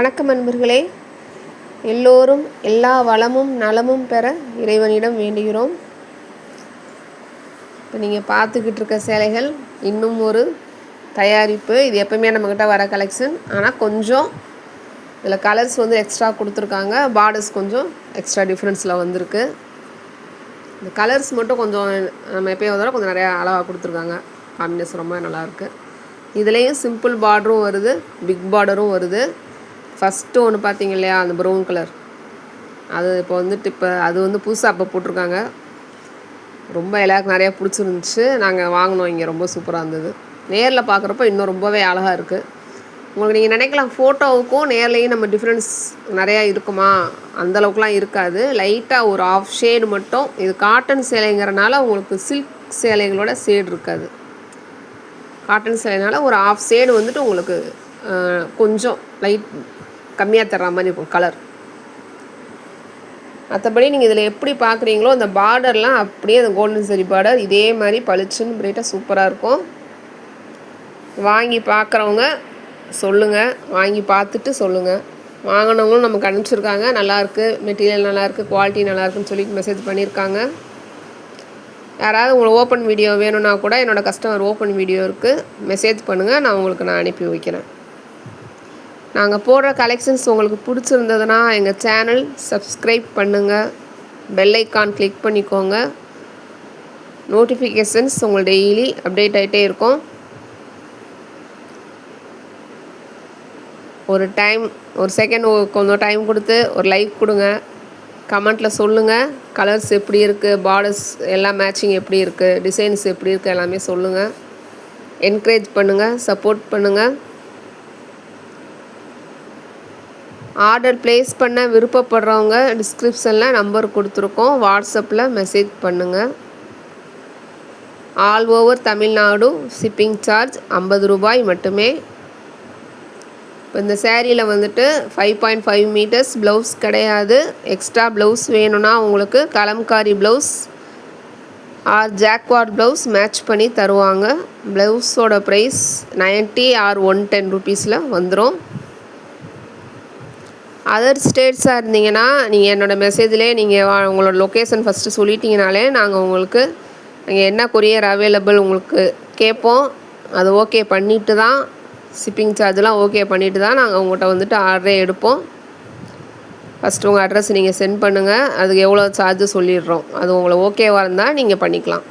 வணக்கம் நண்பர்களே, எல்லோரும் எல்லா வளமும் நலமும் பெற இறைவனிடம் வேண்டுகிறோம். இப்போ நீங்கள் பார்த்துக்கிட்டு இருக்க சேலைகள் இன்னும் ஒரு தயாரிப்பு. இது எப்பவுமே நம்மக்கிட்ட வர கலெக்ஷன். ஆனால் கொஞ்சம் இதில் கலர்ஸ் வந்து எக்ஸ்ட்ரா கொடுத்துருக்காங்க. பார்டர்ஸ் கொஞ்சம் எக்ஸ்ட்ரா டிஃப்ரென்ஸில் வந்திருக்கு. இந்த கலர்ஸ் மட்டும் கொஞ்சம் நம்ம எப்பயும் வந்தாலும் கொஞ்சம் நிறையா அளவாக கொடுத்துருக்காங்க. காம்பினேஷன் ரொம்ப நல்லாயிருக்கு. இதுலேயும் சிம்பிள் பார்டரும் வருது, பிக் பார்டரும் வருது. ஃபஸ்ட்டு ஒன்று பார்த்தீங்க இல்லையா, அந்த ப்ரௌன் கலர், அது இப்போ அது வந்து புதுசாக அப்போ போட்டிருக்காங்க. ரொம்ப எல்லாருக்கும் நிறையா பிடிச்சிருந்துச்சு. நாங்கள் வாங்கினோம் இங்கே, ரொம்ப சூப்பராக இருந்தது. நேரில் பார்க்குறப்ப இன்னும் ரொம்பவே அழகாக இருக்குது. உங்களுக்கு நீங்கள் நினைக்கலாம் ஃபோட்டோவுக்கும் நேர்லேயும் நம்ம டிஃப்ரென்ஸ் நிறையா இருக்குமா, அந்தளவுக்குலாம் இருக்காது. லைட்டாக ஒரு ஆஃப் ஷேடு மட்டும். இது காட்டன் சேலைங்கிறனால உங்களுக்கு சில்க் சேலைகளோட ஷேடு இருக்காது. காட்டன் சேலைனால ஒரு ஆஃப் ஷேடு வந்துட்டு உங்களுக்கு கொஞ்சம் லைட் கம்மியாக தர்ற மாதிரி இருக்கும் கலர். மற்றபடி நீங்கள் இதில் எப்படி பார்க்குறீங்களோ அந்த பார்டர்லாம் அப்படியே அந்த கோல்டன் சரி பார்டர் இதே மாதிரி பளிச்சுன்னு பிரைட்டாக சூப்பராக இருக்கும். வாங்கி பார்க்குறவங்க சொல்லுங்கள், வாங்கி பார்த்துட்டு சொல்லுங்கள். வாங்கினவங்களும் நமக்கு அனுப்பிச்சிருக்காங்க, நல்லாயிருக்கு, மெட்டீரியல் நல்லாயிருக்கு, குவாலிட்டி நல்லாயிருக்குன்னு சொல்லிட்டு மெசேஜ் பண்ணியிருக்காங்க. யாராவது உங்களுக்கு ஓப்பன் வீடியோ வேணும்னா கூட என்னோடய கஸ்டமர் ஓப்பன் வீடியோ இருக்குது, மெசேஜ் பண்ணுங்கள், நான் அனுப்பி வைக்கிறேன். நாங்கள் போடுற கலெக்ஷன்ஸ் உங்களுக்கு பிடிச்சிருந்ததுன்னா எங்கள் சேனல் சப்ஸ்கிரைப் பண்ணுங்கள், பெல் ஐக்கான் கிளிக் பண்ணிக்கோங்க. நோட்டிஃபிகேஷன்ஸ் உங்களுக்கு டெய்லி அப்டேட் ஆகிட்டே இருக்கும். ஒரு செகண்ட் கொஞ்சம் டைம் கொடுத்து ஒரு லைக் கொடுங்க, கமெண்ட்டில் சொல்லுங்கள். கலர்ஸ் எப்படி இருக்குது, பார்டர்ஸ் எல்லாம் மேட்சிங் எப்படி இருக்குது, டிசைன்ஸ் எப்படி இருக்குது, எல்லாமே சொல்லுங்கள். என்கரேஜ் பண்ணுங்கள், சப்போர்ட் பண்ணுங்கள். ஆர்டர் ப்ளேஸ் பண்ண விருப்பப்படுறவங்க டிஸ்கிரிப்ஷனில் நம்பர் கொடுத்துருக்கோம், வாட்ஸ்அப்பில் மெசேஜ் பண்ணுங்கள். All over Tamil Nadu shipping charge 50 ரூபாய் மட்டுமே. இப்போ இந்த சேரீயில் வந்துட்டு 5.5 மீட்டர்ஸ் ப்ளவுஸ் கிடையாது. எக்ஸ்ட்ரா ப்ளவுஸ் வேணும்னா உங்களுக்கு kalamkari blouse or jacquard blouse match பண்ணி தருவாங்க. ப்ளவுஸோட ப்ரைஸ் 90 ஆர் 110 ருபீஸில் வந்துடும். அதர் ஸ்டேட்ஸாக இருந்தீங்கன்னா நீங்கள் என்னோடய மெசேஜ்லேயே நீங்கள் உங்களோட லொக்கேஷன் ஃபஸ்ட்டு சொல்லிட்டீங்கனாலே நாங்கள் உங்களுக்கு நீங்கள் என்ன கொரியர் அவைலபிள் உங்களுக்கு கேட்போம். அது ஓகே பண்ணிவிட்டு தான், ஷிப்பிங் சார்ஜெலாம் ஓகே பண்ணிவிட்டு தான் நாங்கள் உங்கள்கிட்ட வந்துட்டு ஆர்டரே எடுப்போம். ஃபஸ்ட்டு உங்கள் அட்ரஸ் நீங்கள் சென்ட் பண்ணுங்கள், அதுக்கு எவ்வளோ சார்ஜு சொல்லிடுறோம். அது உங்களுக்கு ஓகேவாக இருந்தால் நீங்கள் பண்ணிக்கலாம்.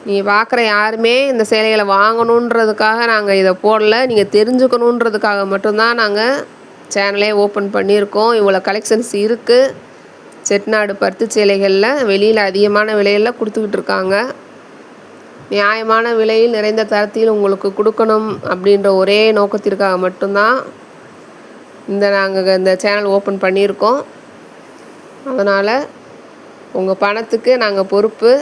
நீங்கள் பார்க்குற யாருமே இந்த சேலைகளை வாங்கணுன்றதுக்காக நாங்கள் இதை போடல, நீங்கள் தெரிஞ்சுக்கணுன்றதுக்காக மட்டும்தான் நாங்கள் சேனலே ஓப்பன் பண்ணியிருக்கோம். இவ்வளோ கலெக்ஷன்ஸ் இருக்குது. செட்டிநாடு பருத்தி சேலைகளில் வெளியில் அதிகமான விலையில் கொடுத்துக்கிட்டு இருக்காங்க. நியாயமான விலையில் நிறைந்த தரத்தில் உங்களுக்கு கொடுக்கணும் அப்படின்ற ஒரே நோக்கத்திற்காக மட்டும்தான் நாங்கள் இந்த சேனல் ஓப்பன் பண்ணியிருக்கோம். அதனால் உங்கள் பணத்துக்கு நாங்கள் பொறுப்பு.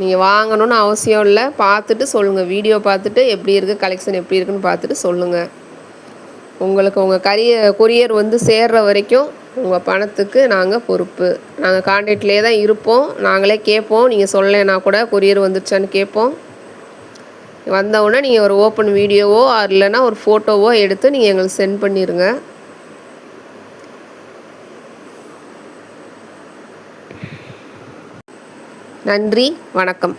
நீங்கள் வாங்கணுன்னு அவசியம் இல்லை, பார்த்துட்டு சொல்லுங்கள். வீடியோ பார்த்துட்டு எப்படி இருக்குது, கலெக்ஷன் எப்படி இருக்குதுன்னு பார்த்துட்டு சொல்லுங்கள். உங்களுக்கு உங்கள் கொரியர் வந்து சேர்கிற வரைக்கும் உங்கள் பணத்துக்கு நாங்கள் பொறுப்பு. நாங்கள் கான்டாக்ட்லேயே தான் இருப்போம். நாங்களே கேட்போம், நீங்கள் சொல்லலைன்னா கூட கொரியர் வந்துருச்சான்னு கேட்போம். வந்தவுடனே நீங்கள் ஒரு ஓப்பன் வீடியோவோ இல்லைன்னா ஒரு ஃபோட்டோவோ எடுத்து நீங்கள் எங்களுக்கு சென்ட் பண்ணிடுங்க. நன்றி, வணக்கம்.